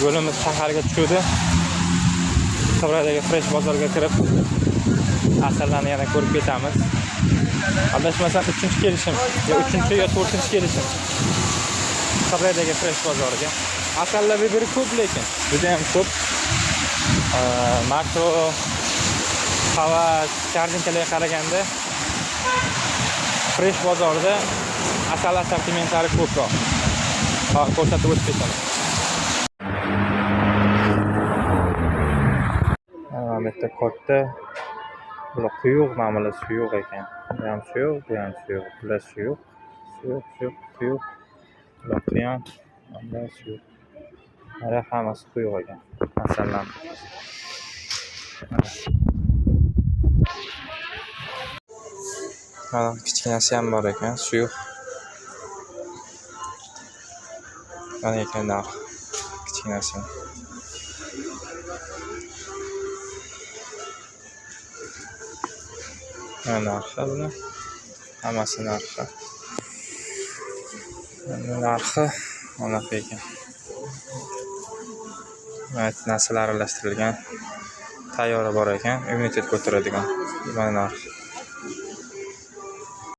yo'limiz shaharga tushdi. Qibraydagi Fresh bozorga kirib, asallarni yana ko'rib ketamiz. Adashmasam 3-kelishim, yo 3 yo 4-kelishim. Qibraydagi Fresh bozoriga. Asallar bir ko'p, lekin juda ham ko'p. Makro havas kartinkalarga qaraganda Fresh bozorida asal assortimentlari ko'proq. Ko'rsatib o'tib ketaman. Bitta katta bular quyuq, mana suyuq ekan. Bu ham suyuq, bu ham suyuq. Bular suyuq, quyuq. Bular qiyon, bular suyuq. Mana hammasi quyuq ekan. Masalan. Mana kichkinasi ham bor ekan, suyuq. Mana ekan narx kichkinasi. Narxi buni hammasi narxi. Narxi anaqa ekan. Narsalar aralashtirilgan. Tayyori bor ekan, immunitet ko'taradigan. Mana narxi.